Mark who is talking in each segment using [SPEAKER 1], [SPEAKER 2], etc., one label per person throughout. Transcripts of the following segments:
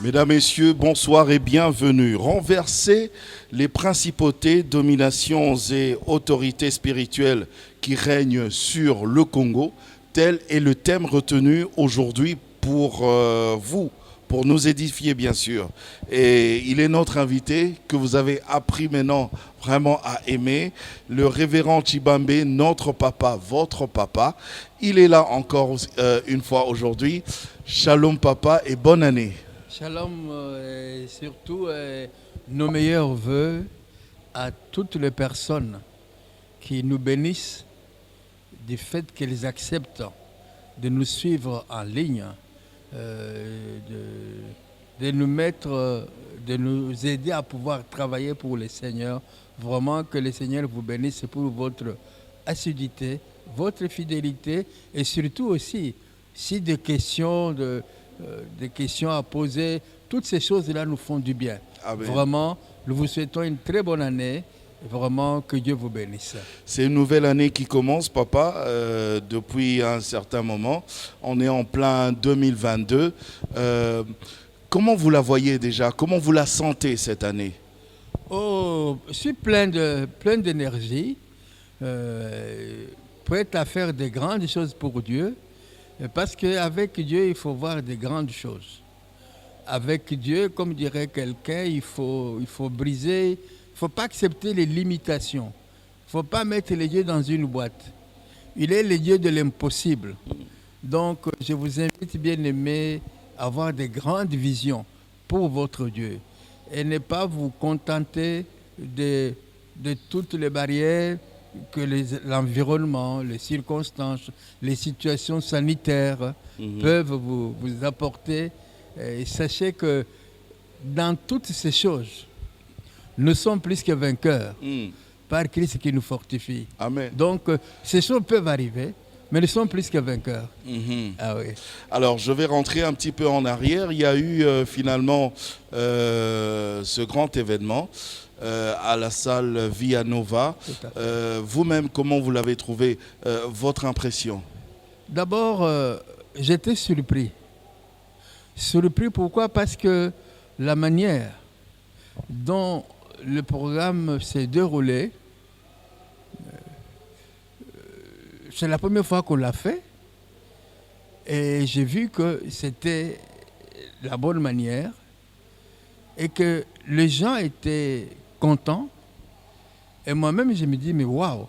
[SPEAKER 1] Mesdames, Messieurs, bonsoir et bienvenue. Renverser les principautés, dominations et autorités spirituelles qui règnent sur le Congo, tel est le thème retenu aujourd'hui pour vous, pour nous édifier bien sûr. Et il est notre invité que vous avez appris maintenant vraiment à aimer, le révérend Tshibambe, notre papa, votre papa. Il est là encore une fois aujourd'hui. Shalom papa et bonne année.
[SPEAKER 2] Shalom et surtout nos meilleurs voeux à toutes les personnes qui nous bénissent du fait qu'elles acceptent de nous suivre en ligne, de nous aider à pouvoir travailler pour le Seigneur. Vraiment que le Seigneur vous bénisse pour votre assiduité, votre fidélité et surtout aussi si des questions à poser, toutes ces choses-là nous font du bien. Amen. Vraiment, nous vous souhaitons une très bonne année. Vraiment, que Dieu vous bénisse.
[SPEAKER 1] C'est une nouvelle année qui commence, papa, depuis un certain moment. On est en plein 2022. Comment vous la voyez déjà? Comment vous la sentez cette année?
[SPEAKER 2] Oh, je suis plein d'énergie, prêt à faire de grandes choses pour Dieu. Parce qu'avec Dieu, il faut voir de grandes choses. Avec Dieu, comme dirait quelqu'un, il faut briser, il ne faut pas accepter les limitations. Il ne faut pas mettre les dieux dans une boîte. Il est le Dieu de l'impossible. Donc, je vous invite, bien aimés, à avoir de grandes visions pour votre Dieu. Et ne pas vous contenter de toutes les barrières que l'environnement, les circonstances, les situations sanitaires peuvent vous apporter. Et sachez que dans toutes ces choses, nous sommes plus que vainqueurs par Christ qui nous fortifie.
[SPEAKER 1] Amen.
[SPEAKER 2] Donc, ces choses peuvent arriver, mais nous sommes plus que vainqueurs.
[SPEAKER 1] Ah oui. Alors, je vais rentrer un petit peu en arrière. Il y a eu finalement ce grand événement à la salle Via Nova. Vous-même, comment vous l'avez trouvé, votre impression?
[SPEAKER 2] D'abord, j'étais surpris. Surpris pourquoi? Parce que la manière dont le programme s'est déroulé, c'est la première fois qu'on l'a fait. Et j'ai vu que c'était la bonne manière et que les gens étaient contents. Et moi-même, je me dis, mais waouh!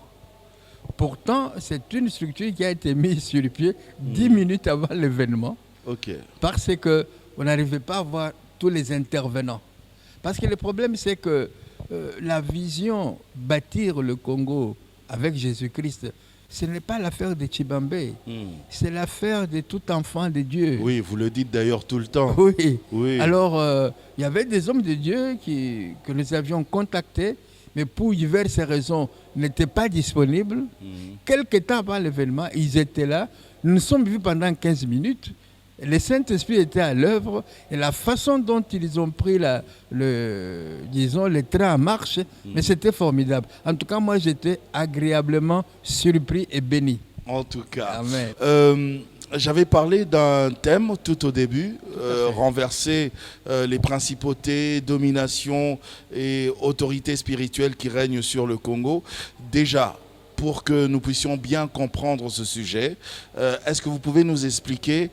[SPEAKER 2] Pourtant, c'est une structure qui a été mise sur le pied 10 minutes avant l'événement.
[SPEAKER 1] Okay.
[SPEAKER 2] Parce qu'on n'arrivait pas à voir tous les intervenants. Parce que le problème, c'est que la vision bâtir le Congo avec Jésus-Christ, ce n'est pas l'affaire de Tshibambe, c'est l'affaire de tout enfant de Dieu.
[SPEAKER 1] Oui, vous le dites d'ailleurs tout le temps.
[SPEAKER 2] Oui. Alors, il y avait des hommes de Dieu que nous avions contactés, mais pour diverses raisons, n'étaient pas disponibles. Quelque temps avant l'événement, ils étaient là. Nous nous sommes vus pendant 15 minutes. Le Saint-Esprit était à l'œuvre et la façon dont ils ont pris le train en marche, mais c'était formidable. En tout cas, moi, j'étais agréablement surpris et béni.
[SPEAKER 1] En tout cas.
[SPEAKER 2] Amen.
[SPEAKER 1] J'avais parlé d'un thème tout au début, renverser les principautés, dominations et autorités spirituelles qui règnent sur le Congo. Déjà, pour que nous puissions bien comprendre ce sujet, est-ce que vous pouvez nous expliquer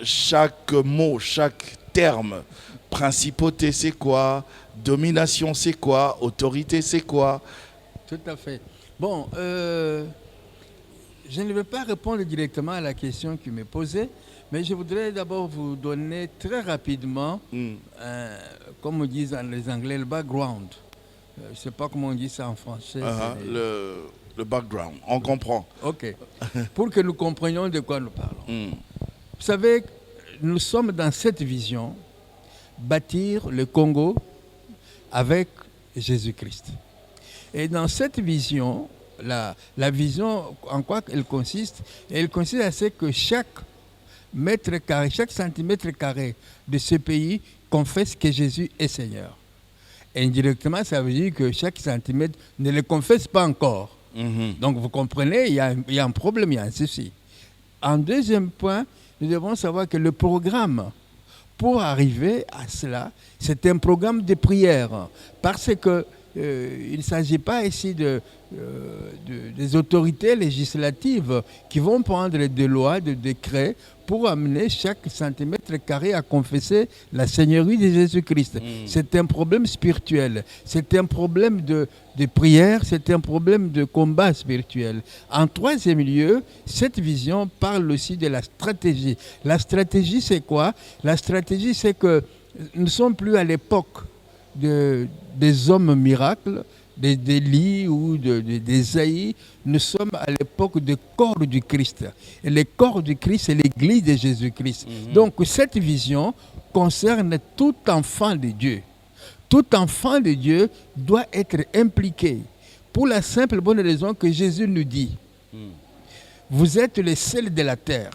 [SPEAKER 1] chaque mot, chaque terme? Principauté, c'est quoi? Domination, c'est quoi? Autorité, c'est quoi?
[SPEAKER 2] Tout à fait. Bon, je ne vais pas répondre directement à la question qui m'est posée, mais je voudrais d'abord vous donner très rapidement, comme on dit les Anglais, le background. Je ne sais pas comment on dit ça en français.
[SPEAKER 1] Le background, on comprend.
[SPEAKER 2] OK. Pour que nous comprenions de quoi nous parlons. Vous savez, nous sommes dans cette vision, bâtir le Congo avec Jésus-Christ. Et dans cette vision, la vision, en quoi elle consiste? Elle consiste à ce que chaque mètre carré, chaque centimètre carré de ce pays confesse que Jésus est Seigneur. Indirectement, ça veut dire que chaque centimètre ne le confesse pas encore. Donc vous comprenez, il y a un problème, il y a un souci. En deuxième point, nous devons savoir que le programme pour arriver à cela, c'est un programme de prière. Parce que il ne s'agit pas ici des autorités législatives qui vont prendre des lois, des décrets pour amener chaque centimètre carré à confesser la Seigneurie de Jésus-Christ. C'est un problème spirituel, c'est un problème de prière, c'est un problème de combat spirituel. En troisième lieu, cette vision parle aussi de la stratégie. La stratégie, c'est quoi? La stratégie, c'est que nous ne sommes plus à l'époque des hommes miracles, d'Élie ou d'Ésaïe. Nous sommes à l'époque du corps du Christ. Et le corps du Christ, c'est l'église de Jésus-Christ. Donc cette vision concerne tout enfant de Dieu. Tout enfant de Dieu doit être impliqué pour la simple bonne raison que Jésus nous dit. Vous êtes le sel de la terre.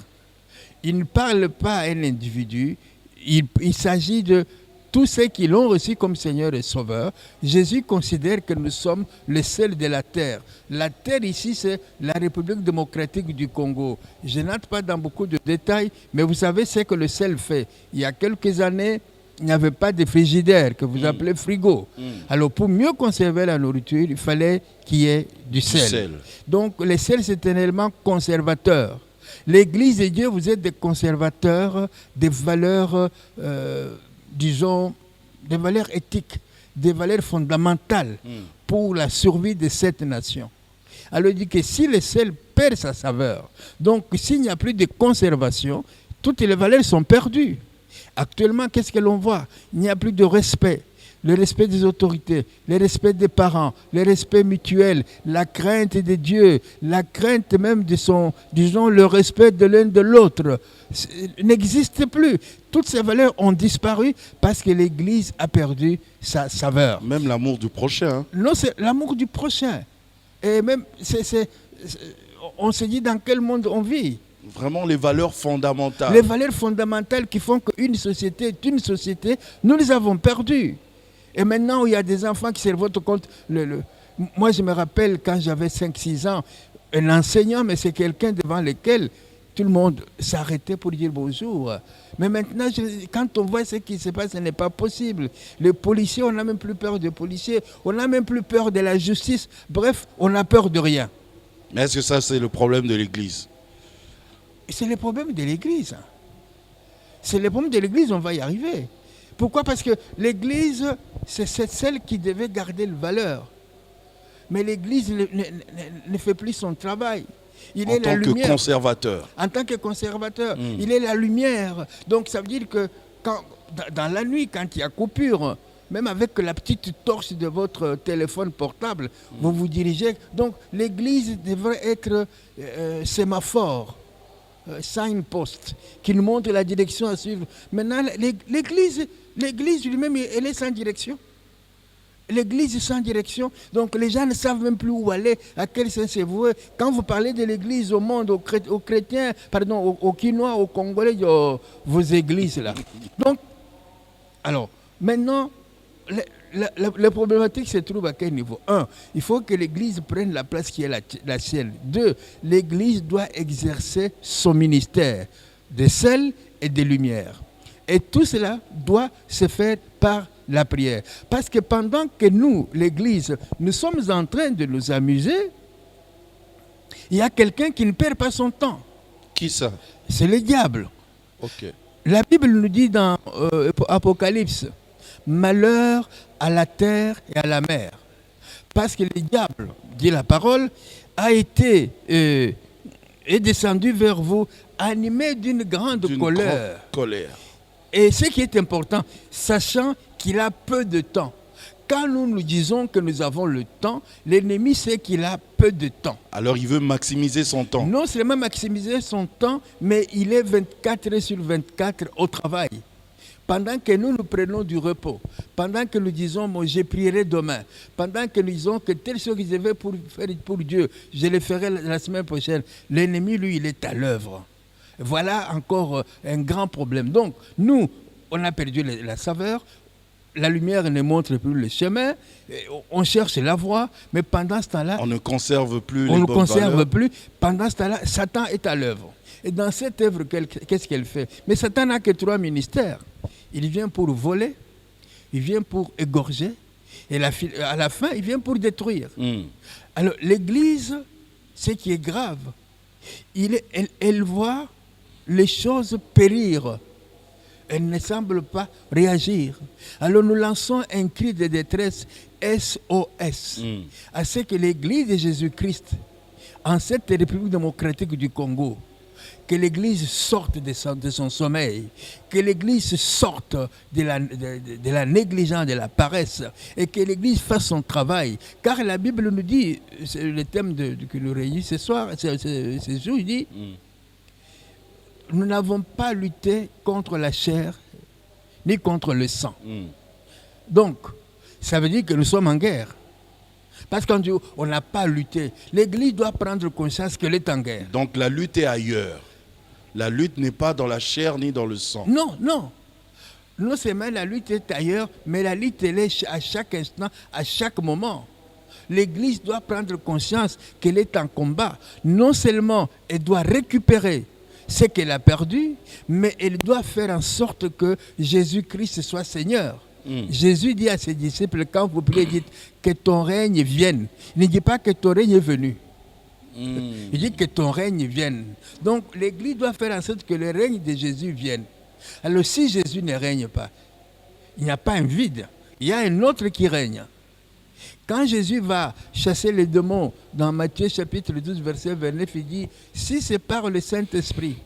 [SPEAKER 2] Il ne parle pas à un individu. Il s'agit de tous ceux qui l'ont reçu comme Seigneur et Sauveur. Jésus considère que nous sommes le sel de la terre. La terre ici, c'est la République démocratique du Congo. Je n'entre pas dans beaucoup de détails, mais vous savez ce que le sel fait. Il y a quelques années, il n'y avait pas de frigidaire que vous appelez frigo. Alors pour mieux conserver la nourriture, il fallait qu'il y ait du sel. Donc le sel, c'est un élément conservateur. L'Église de Dieu, vous êtes des conservateurs des valeurs disons, des valeurs éthiques, des valeurs fondamentales pour la survie de cette nation. Alors il dit que si le sel perd sa saveur, donc s'il n'y a plus de conservation, toutes les valeurs sont perdues. Actuellement, qu'est-ce que l'on voit? Il n'y a plus de respect. Le respect des autorités, le respect des parents, le respect mutuel, la crainte de Dieu, la crainte même de le respect de l'un de l'autre n'existe plus. Toutes ces valeurs ont disparu parce que l'Église a perdu sa saveur.
[SPEAKER 1] Même l'amour du prochain.
[SPEAKER 2] Non, c'est l'amour du prochain. Et même, on se dit dans quel monde on vit.
[SPEAKER 1] Vraiment les valeurs fondamentales.
[SPEAKER 2] Les valeurs fondamentales qui font qu'une société est une société, nous les avons perdues. Et maintenant, il y a des enfants qui se votent contre Moi, je me rappelle quand j'avais 5-6 ans, un enseignant, mais c'est quelqu'un devant lequel tout le monde s'arrêtait pour dire bonjour. Mais maintenant, quand on voit ce qui se passe, ce n'est pas possible. Les policiers, on n'a même plus peur des policiers, on n'a même plus peur de la justice. Bref, on n'a peur de rien.
[SPEAKER 1] Mais est-ce que ça, c'est le problème de l'Église?
[SPEAKER 2] C'est le problème de l'Église. C'est le problème de l'Église, on va y arriver. Pourquoi? Parce que l'Église, c'est celle qui devait garder la valeur. Mais l'Église ne fait plus son travail. Il est la lumière. En tant que conservateur. En tant que conservateur. Il est la lumière. Donc ça veut dire que dans la nuit, quand il y a coupure, même avec la petite torche de votre téléphone portable, vous vous dirigez. Donc l'Église devrait être sémaphore. Signpost, qui nous montre la direction à suivre. Maintenant, l'Église lui-même, elle est sans direction. L'Église est sans direction. Donc les gens ne savent même plus où aller, à quel sens c'est voué. Quand vous parlez de l'Église au monde, aux chrétiens, pardon, aux Quinois, aux Congolais, vos églises là. Donc, alors, maintenant, la problématique se trouve à quel niveau? 1, il faut que l'Église prenne la place qui est la sienne. 2, l'Église doit exercer son ministère de sel et de lumière. Et tout cela doit se faire par la prière. Parce que pendant que nous, l'Église, nous sommes en train de nous amuser, il y a quelqu'un qui ne perd pas son temps.
[SPEAKER 1] Qui ça?
[SPEAKER 2] C'est le diable.
[SPEAKER 1] Okay.
[SPEAKER 2] La Bible nous dit dans Apocalypse, malheur à la terre et à la mer. Parce que le diable, dit la parole, a été est descendu vers vous, animé d'une grande colère. Et ce qui est important, sachant qu'il a peu de temps. Quand nous disons que nous avons le temps, l'ennemi sait qu'il a peu de temps.
[SPEAKER 1] Alors il veut maximiser son temps.
[SPEAKER 2] Non seulement maximiser son temps, mais il est 24 heures sur 24 au travail. Pendant que nous prenons du repos, pendant que nous disons « je prierai demain », pendant que nous disons que telle chose que je vais faire pour Dieu, je le ferai la semaine prochaine, l'ennemi, lui, il est à l'œuvre. Voilà encore un grand problème. Donc, nous, on a perdu la saveur. la lumière ne montre plus le chemin, on cherche la voie, mais pendant ce temps-là,
[SPEAKER 1] On ne conserve plus les
[SPEAKER 2] on ne
[SPEAKER 1] bonnes
[SPEAKER 2] conserve
[SPEAKER 1] valeurs.
[SPEAKER 2] plus. Pendant ce temps-là, Satan est à l'œuvre. Et dans cette œuvre, qu'est-ce qu'elle fait? Mais Satan n'a que 3 ministères. Il vient pour voler, il vient pour égorger, et à la fin, il vient pour détruire. Alors, l'Église, ce qui est grave, elle voit les choses périr. Elle ne semble pas réagir. Alors nous lançons un cri de détresse SOS à ce que l'Église de Jésus-Christ, en cette République démocratique du Congo, que l'Église sorte de son sommeil, que l'Église sorte de la négligence, de la paresse, et que l'Église fasse son travail. Car la Bible nous dit, c'est le thème que nous réunissons ce soir, ce jour, il dit, nous n'avons pas lutté contre la chair ni contre le sang. Donc, ça veut dire que nous sommes en guerre. Parce qu'on dit on n'a pas lutté. L'Église doit prendre conscience qu'elle est en guerre.
[SPEAKER 1] Donc la lutte est ailleurs. La lutte n'est pas dans la chair ni dans le sang.
[SPEAKER 2] Non, non. Non seulement la lutte est ailleurs, mais la lutte elle est à chaque instant, à chaque moment. L'Église doit prendre conscience qu'elle est en combat. Non seulement elle doit récupérer ce qu'elle a perdu, mais elle doit faire en sorte que Jésus-Christ soit Seigneur. Jésus dit à ses disciples, quand vous priez, dites que ton règne vienne. Il ne dit pas que ton règne est venu. Il dit que ton règne vienne. Donc l'Église doit faire en sorte que le règne de Jésus vienne. Alors si Jésus ne règne pas, il n'y a pas un vide. Il y a un autre qui règne. Quand Jésus va chasser les démons dans Matthieu chapitre 12, verset 29, il dit, si c'est par le Saint-Esprit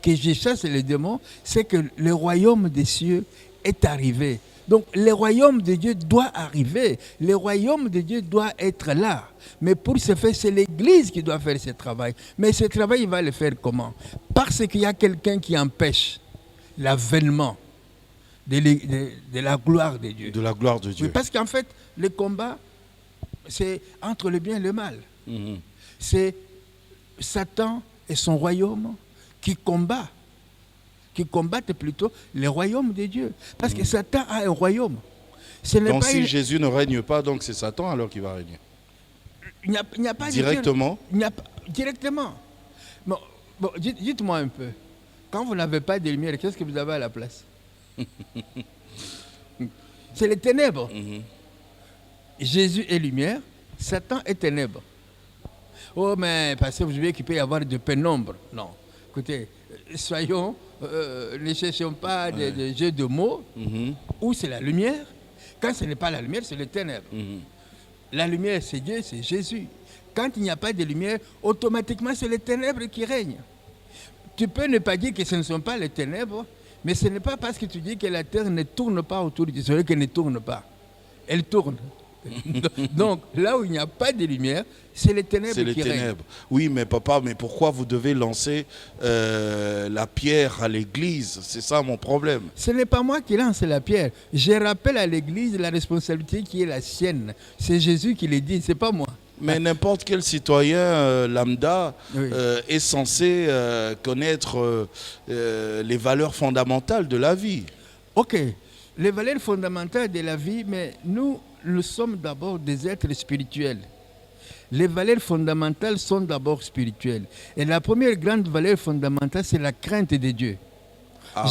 [SPEAKER 2] que je chasse les démons, c'est que le royaume des cieux est arrivé. Donc le royaume de Dieu doit arriver. Le royaume de Dieu doit être là. Mais pour ce faire, c'est l'Église qui doit faire ce travail. Mais ce travail, il va le faire comment? Parce qu'il y a quelqu'un qui empêche l'avènement de la gloire de Dieu.
[SPEAKER 1] De la gloire de Dieu.
[SPEAKER 2] Oui, parce qu'en fait, le combat, c'est entre le bien et le mal. C'est Satan et son royaume qui combattent plutôt le royaume de Dieu. Parce que Satan a un royaume.
[SPEAKER 1] Donc si Jésus ne règne pas, donc c'est Satan alors qui va régner.
[SPEAKER 2] Il n'y a pas
[SPEAKER 1] directement.
[SPEAKER 2] Il n'y a pas directement. Bon, dites-moi un peu. Quand vous n'avez pas de lumière, qu'est-ce que vous avez à la place? C'est les ténèbres. Jésus est lumière, Satan est ténèbres. Oh, mais parce que vous savez qu'il peut y avoir de pénombre. Non. Écoutez, soyons, ne cherchons pas des jeux de mots. Où c'est la lumière. Quand ce n'est pas la lumière, c'est les ténèbres. La lumière, c'est Dieu, c'est Jésus. Quand il n'y a pas de lumière, automatiquement, c'est les ténèbres qui règnent. Tu peux ne pas dire que ce ne sont pas les ténèbres, mais ce n'est pas parce que tu dis que la terre ne tourne pas autour du soleil qu'elle ne tourne pas. Elle tourne. Donc, là où il n'y a pas de lumière, c'est les ténèbres qui règnent.
[SPEAKER 1] Oui, mais papa, mais pourquoi vous devez lancer la pierre à l'église? C'est ça mon problème.
[SPEAKER 2] Ce n'est pas moi qui lance la pierre. Je rappelle à l'église la responsabilité qui est la sienne. C'est Jésus qui le dit, ce n'est pas moi.
[SPEAKER 1] Mais n'importe quel citoyen lambda est censé connaître les valeurs fondamentales de la vie.
[SPEAKER 2] Ok, les valeurs fondamentales de la vie, mais nous sommes d'abord des êtres spirituels. Les valeurs fondamentales sont d'abord spirituelles. Et la première grande valeur fondamentale, c'est la crainte de Dieu.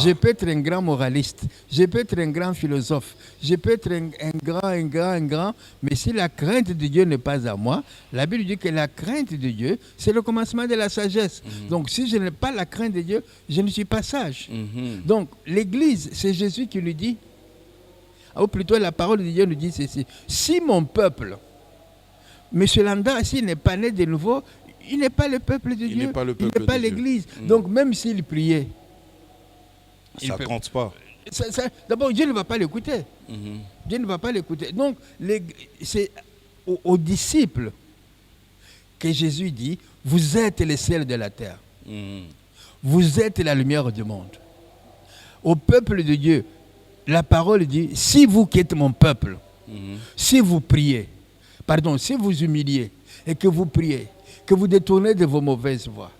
[SPEAKER 2] Je peux être un grand moraliste, je peux être un grand philosophe, je peux être un grand, mais si la crainte de Dieu n'est pas à moi, la Bible dit que la crainte de Dieu, c'est le commencement de la sagesse. Donc si je n'ai pas la crainte de Dieu, je ne suis pas sage. Donc l'Église, c'est Jésus qui nous dit, ou plutôt la parole de Dieu nous dit ceci, si mon peuple, M. Landa, s'il n'est pas né de nouveau, il n'est pas le peuple de Dieu, il n'est pas l'Église. Donc même s'il priait,
[SPEAKER 1] ça ne compte pas.
[SPEAKER 2] D'abord, Dieu ne va pas l'écouter. Dieu ne va pas l'écouter. Donc, c'est aux disciples que Jésus dit, vous êtes les sels de la terre. Vous êtes la lumière du monde. Au peuple de Dieu, la parole dit, si vous qui êtes mon peuple, si vous priez, si vous humiliez et que vous priez, que vous détournez de vos mauvaises voies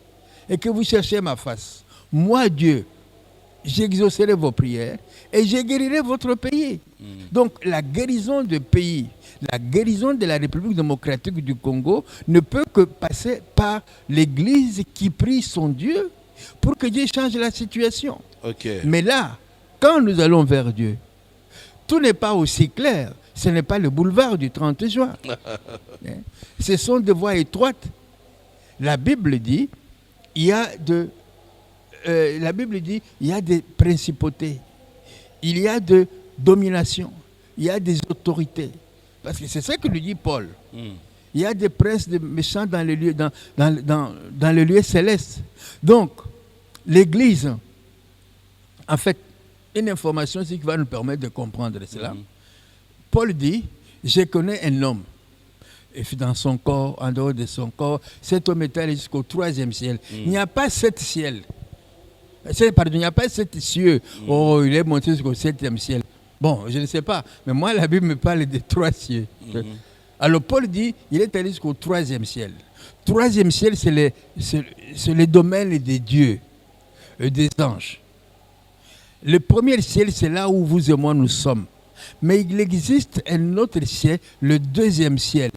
[SPEAKER 2] et que vous cherchez ma face, moi, Dieu, j'exaucerai vos prières et je guérirai votre pays. Donc la guérison du pays, la guérison de la République démocratique du Congo ne peut que passer par l'Église qui prie son Dieu pour que Dieu change la situation.
[SPEAKER 1] Ok.
[SPEAKER 2] Mais là, quand nous allons vers Dieu, tout n'est pas aussi clair. Ce n'est pas le boulevard du 30 juin. Ce sont des voies étroites. La Bible dit, il y a des principautés, il y a de domination, il y a des autorités. Parce que c'est ça que nous dit Paul. Il y a des princes des méchants dans les lieux, dans les lieux célestes. Donc, l'Église, en fait, une information qui va nous permettre de comprendre cela. Paul dit, je connais un homme, et dans son corps, en dehors de son corps, cet homme est allé jusqu'au 3e ciel. Il n'y a pas 7 ciels. Pardon, il n'y a pas 7 cieux. Oh, il est monté jusqu'au 7e ciel. Bon, je ne sais pas, mais moi, la Bible me parle de 3 cieux. Alors, Paul dit, il est allé jusqu'au 3e ciel. 3e ciel, c'est le domaine des dieux, des anges. Le premier ciel, c'est là où vous et moi nous sommes. Mais il existe un autre ciel, le 2e ciel.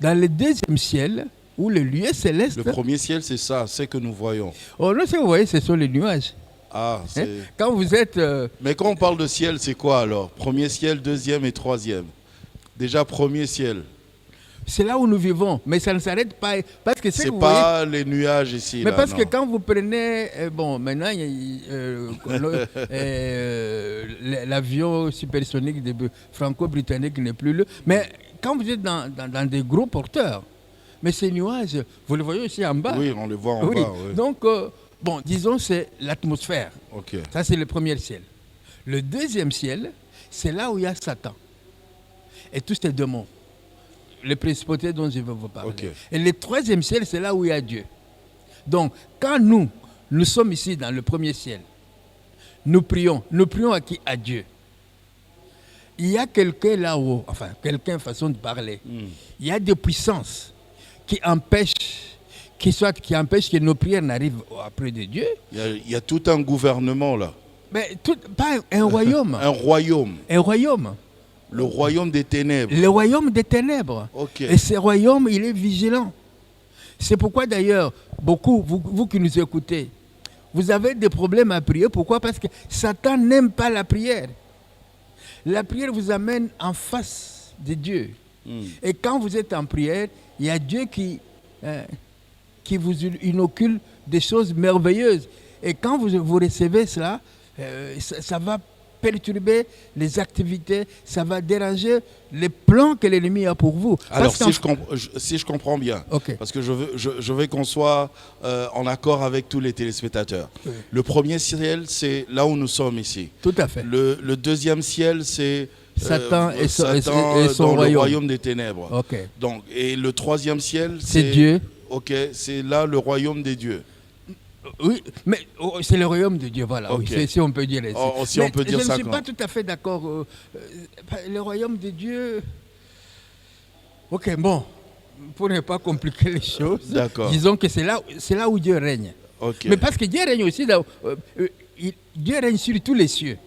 [SPEAKER 2] Dans le 2e ciel, où le lieu céleste...
[SPEAKER 1] Le premier ciel, c'est ça, c'est que nous voyons.
[SPEAKER 2] Oh non, vous voyez, ce sont les nuages.
[SPEAKER 1] Ah, c'est...
[SPEAKER 2] Quand vous êtes...
[SPEAKER 1] Mais quand on parle de ciel, c'est quoi alors? Premier ciel, 2e et 3e. Déjà, premier ciel.
[SPEAKER 2] C'est là où nous vivons, mais ça ne s'arrête pas. Parce que
[SPEAKER 1] c'est pas les nuages ici.
[SPEAKER 2] Mais
[SPEAKER 1] là,
[SPEAKER 2] parce
[SPEAKER 1] non.
[SPEAKER 2] que quand vous prenez, bon, maintenant, l'avion supersonique franco-britannique n'est plus là. Mais quand vous êtes dans des gros porteurs, mais ces nuages, vous les voyez aussi en bas.
[SPEAKER 1] Oui, on les voit en bas. Oui.
[SPEAKER 2] Donc, bon, disons, c'est l'atmosphère.
[SPEAKER 1] Okay.
[SPEAKER 2] Ça, c'est le premier ciel. Le 2e ciel, c'est là où il y a Satan et tous ces démons. Les principautés dont je vais vous parler. Okay. Et le 3e ciel, c'est là où il y a Dieu. Donc, quand nous sommes ici dans le premier ciel, nous prions à qui? À Dieu. Il y a quelqu'un là-haut, enfin, quelqu'un, façon de parler. Il y a des puissances qui empêchent que nos prières n'arrivent auprès de Dieu.
[SPEAKER 1] Il y a tout un gouvernement là.
[SPEAKER 2] Mais pas un royaume.
[SPEAKER 1] Un royaume.
[SPEAKER 2] Un royaume.
[SPEAKER 1] Le royaume des ténèbres.
[SPEAKER 2] Le royaume des ténèbres.
[SPEAKER 1] Okay.
[SPEAKER 2] Et ce royaume, il est vigilant. C'est pourquoi d'ailleurs, beaucoup, vous qui nous écoutez, vous avez des problèmes à prier. Pourquoi? Parce que Satan n'aime pas la prière. La prière vous amène en face de Dieu. Et quand vous êtes en prière, il y a Dieu qui vous inocule des choses merveilleuses. Et quand vous recevez cela, ça va perturber les activités, ça va déranger les plans que l'ennemi a pour vous.
[SPEAKER 1] Alors, si je comprends bien,
[SPEAKER 2] okay.
[SPEAKER 1] Parce que je veux qu'on soit en accord avec tous les téléspectateurs. Oui. Le premier ciel, c'est là où nous sommes ici.
[SPEAKER 2] Tout à fait.
[SPEAKER 1] Le 2e ciel, c'est
[SPEAKER 2] Satan et son
[SPEAKER 1] dans
[SPEAKER 2] royaume.
[SPEAKER 1] Le royaume des ténèbres.
[SPEAKER 2] Okay.
[SPEAKER 1] Donc, et le 3e ciel,
[SPEAKER 2] c'est Dieu.
[SPEAKER 1] Ok, c'est là le royaume des dieux.
[SPEAKER 2] Oui, mais c'est le royaume de Dieu, voilà.
[SPEAKER 1] Okay.
[SPEAKER 2] Oui, si on peut dire ainsi.
[SPEAKER 1] Si on peut dire
[SPEAKER 2] je
[SPEAKER 1] ça.
[SPEAKER 2] Je ne suis pas tout à fait d'accord. Le royaume de Dieu... Ok, bon, pour ne pas compliquer les choses, disons que c'est là où Dieu règne.
[SPEAKER 1] Okay.
[SPEAKER 2] Mais parce que Dieu règne aussi, Dieu règne sur tous les cieux,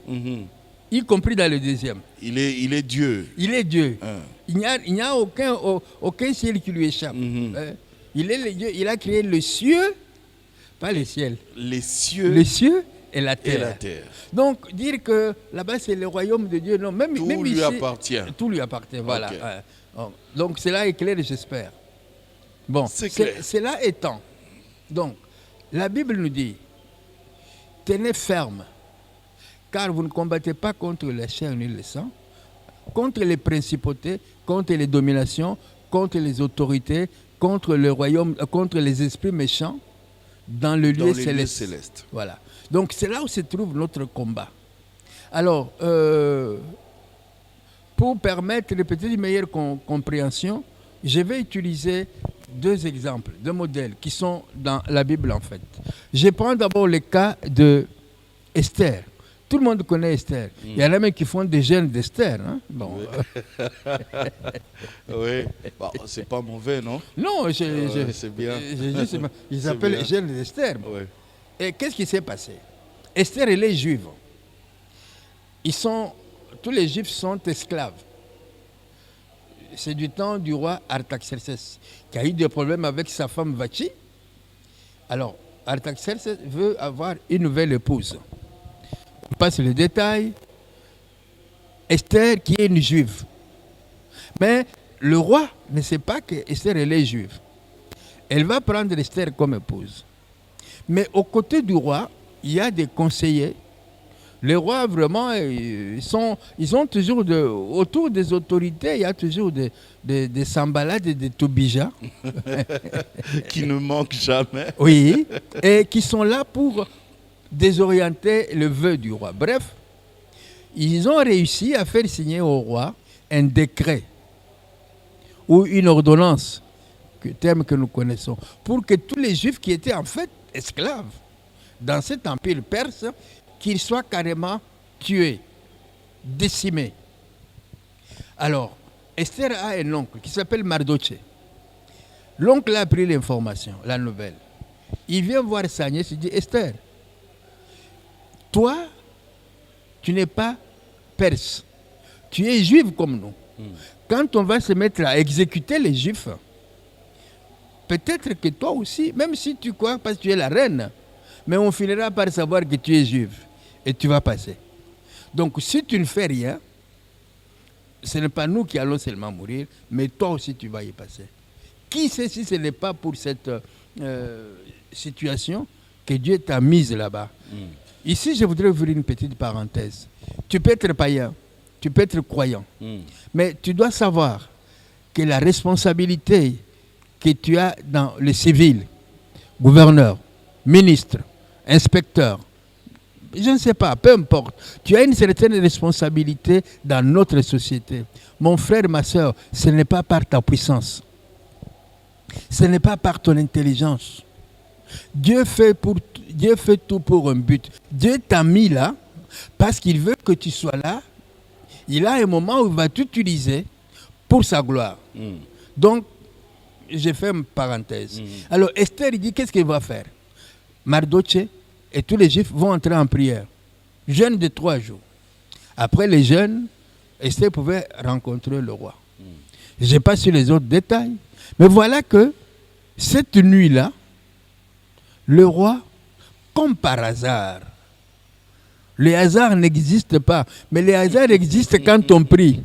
[SPEAKER 2] y compris dans le 2e.
[SPEAKER 1] Il est Dieu.
[SPEAKER 2] Il est Dieu. Il n'y a aucun ciel qui lui échappe. Il est le Dieu. Il a créé le cieux. Pas les ciels.
[SPEAKER 1] Les cieux.
[SPEAKER 2] Les cieux et la terre.
[SPEAKER 1] Et la terre.
[SPEAKER 2] Donc, dire que là-bas, c'est le royaume de Dieu, non. Même
[SPEAKER 1] lui
[SPEAKER 2] ici,
[SPEAKER 1] appartient.
[SPEAKER 2] Tout lui appartient, voilà.
[SPEAKER 1] Okay.
[SPEAKER 2] Donc, cela est clair, j'espère. Bon, cela étant. Donc, la Bible nous dit, tenez ferme, car vous ne combattez pas contre la chair ni le sang, contre les principautés, contre les dominations, contre les autorités, contre le royaume, contre les esprits méchants, dans le lieu céleste. Voilà. Donc c'est là où se trouve notre combat. Alors, pour permettre peut-être une meilleure compréhension, je vais utiliser 2 exemples, 2 modèles qui sont dans la Bible en fait. Je prends d'abord le cas de Esther. Tout le monde connaît Esther. Il y en a même qui font des jeûnes d'Esther. Hein? Bon.
[SPEAKER 1] Oui, bon, c'est pas mauvais, non?
[SPEAKER 2] Non,
[SPEAKER 1] c'est bien.
[SPEAKER 2] Ils s'appellent jeûnes d'Esther.
[SPEAKER 1] Oui.
[SPEAKER 2] Et qu'est-ce qui s'est passé? Esther, elle est juive. Tous les juifs sont esclaves. C'est du temps du roi Artaxerxès, qui a eu des problèmes avec sa femme Vachi. Alors, Artaxerxès veut avoir une nouvelle épouse. On passe le détail. Esther, qui est une juive. Mais le roi ne sait pas que Esther, elle est juive. Elle va prendre Esther comme épouse. Mais aux côtés du roi, il y a des conseillers. Les rois, vraiment, ils ont toujours, autour des autorités, il y a toujours des sambalades et des toubijas.
[SPEAKER 1] Qui ne manquent jamais.
[SPEAKER 2] Oui, et qui sont là pour désorienter le vœu du roi. Bref, ils ont réussi à faire signer au roi un décret ou une ordonnance, terme que nous connaissons, pour que tous les juifs qui étaient en fait esclaves dans cet empire perse, qu'ils soient carrément tués, décimés. Alors, Esther a un oncle qui s'appelle Mardoché. L'oncle a pris l'information, la nouvelle. Il vient voir sa nièce, il dit, Esther, toi, tu n'es pas perse, tu es juive comme nous. Quand on va se mettre à exécuter les juifs, peut-être que toi aussi, même si tu crois parce que tu es la reine, mais on finira par savoir que tu es juive et tu vas passer. Donc si tu ne fais rien, ce n'est pas nous qui allons seulement mourir, mais toi aussi tu vas y passer. Qui sait si ce n'est pas pour cette situation que Dieu t'a mise là-bas. Ici, je voudrais ouvrir une petite parenthèse. Tu peux être païen, tu peux être croyant, mais tu dois savoir que la responsabilité que tu as dans le civil, gouverneur, ministre, inspecteur, je ne sais pas, peu importe, tu as une certaine responsabilité dans notre société. Mon frère, ma soeur, ce n'est pas par ta puissance, ce n'est pas par ton intelligence. Dieu fait tout pour un but. Dieu t'a mis là parce qu'il veut que tu sois là. Il a un moment où il va t'utiliser pour sa gloire. Donc, j'ai fait une parenthèse. Alors, Esther, il dit, qu'est-ce qu'il va faire? Mardoché et tous les Juifs vont entrer en prière. Jeûne de 3 jours. Après les jeûnes, Esther pouvait rencontrer le roi. Je n'ai pas su les autres détails. Mais voilà que cette nuit-là, le roi, comme par hasard, le hasard n'existe pas, mais le hasard existe quand on prie.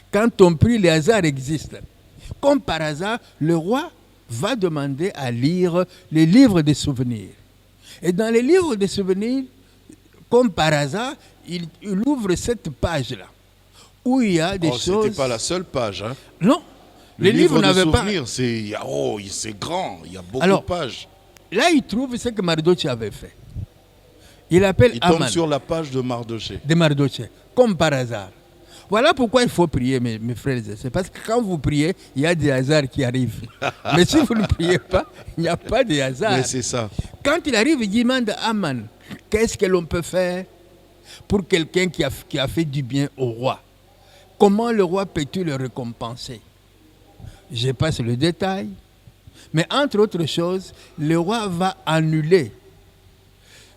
[SPEAKER 2] Quand on prie, le hasard existe. Comme par hasard, le roi va demander à lire les livres des souvenirs. Et dans les livres des souvenirs, comme par hasard, il ouvre cette page-là, où il y a des choses...
[SPEAKER 1] Ce n'était pas la seule page. Hein.
[SPEAKER 2] Non.
[SPEAKER 1] Les livres n'avaient pas... c'est grand, il y a beaucoup de pages.
[SPEAKER 2] Là, il trouve ce que Mardoché avait fait. Il appelle Aman.
[SPEAKER 1] Il tombe sur la page de Mardoché.
[SPEAKER 2] De Mardoché, comme par hasard. Voilà pourquoi il faut prier, mes frères et sœurs. C'est parce que quand vous priez, il y a des hasards qui arrivent. Mais si vous ne priez pas, il n'y a pas de hasard.
[SPEAKER 1] Mais c'est ça.
[SPEAKER 2] Quand il arrive, il demande à Aman, qu'est-ce que l'on peut faire pour quelqu'un qui a fait du bien au roi? Comment le roi peut-il le récompenser? Je passe le détail. Mais entre autres choses, le roi va annuler.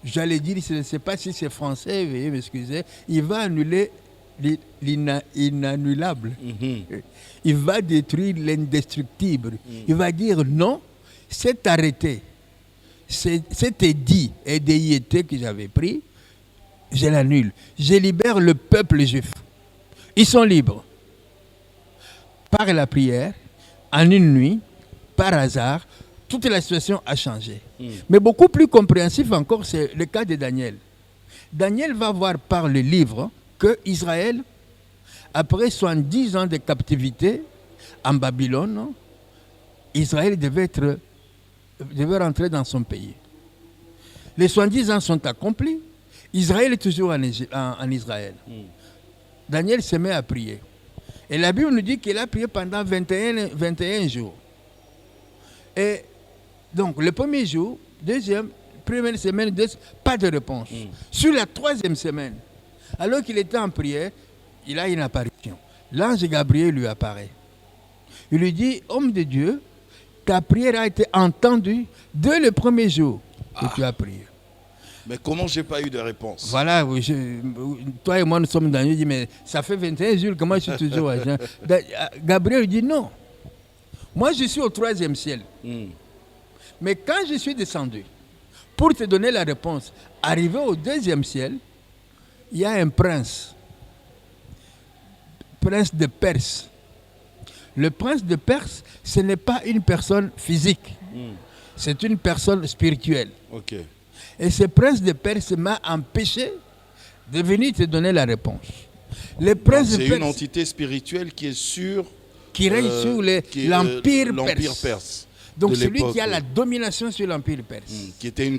[SPEAKER 2] J'allais dire, je ne sais pas si c'est français, veuillez m'excuser. Il va annuler l'inannulable. Il va détruire l'indestructible. Il va dire non, c'est arrêté. Cet édit et déité que j'avais pris, je l'annule. Je libère le peuple juif. Ils sont libres. Par la prière, en une nuit, par hasard, toute la situation a changé. Mais beaucoup plus compréhensif encore, c'est le cas de Daniel. Daniel va voir par le livre que Israël, après 70 ans de captivité en Babylone, Israël devait rentrer dans son pays. Les 70 ans sont accomplis. Israël est toujours en Israël. Daniel se met à prier. Et la Bible nous dit qu'il a prié pendant 21 jours. Et donc, le premier jour, première semaine, pas de réponse. Sur la 3e semaine, alors qu'il était en prière, il a une apparition. L'ange Gabriel lui apparaît. Il lui dit, homme de Dieu, ta prière a été entendue dès le premier jour que tu as prié.
[SPEAKER 1] Mais comment j'ai pas eu de réponse?
[SPEAKER 2] Voilà, oui, toi et moi nous sommes dans lui, dit mais ça fait 21 jours, comment je suis toujours à Jean? Gabriel dit non. Moi je suis au 3e ciel. Mais quand je suis descendu, pour te donner la réponse, arrivé au 2e ciel, il y a un prince de Perse. Le prince de Perse, ce n'est pas une personne physique, c'est une personne spirituelle.
[SPEAKER 1] Ok.
[SPEAKER 2] Et ce prince de Perse m'a empêché de venir te donner la réponse. Le prince de
[SPEAKER 1] C'est
[SPEAKER 2] Perse
[SPEAKER 1] une entité spirituelle qui est sur
[SPEAKER 2] qui règne sur l'empire
[SPEAKER 1] l'Empire
[SPEAKER 2] perse.
[SPEAKER 1] perse.
[SPEAKER 2] Donc
[SPEAKER 1] de
[SPEAKER 2] celui
[SPEAKER 1] l'époque,
[SPEAKER 2] qui a
[SPEAKER 1] oui.
[SPEAKER 2] la domination sur l'empire perse.
[SPEAKER 1] Qui était une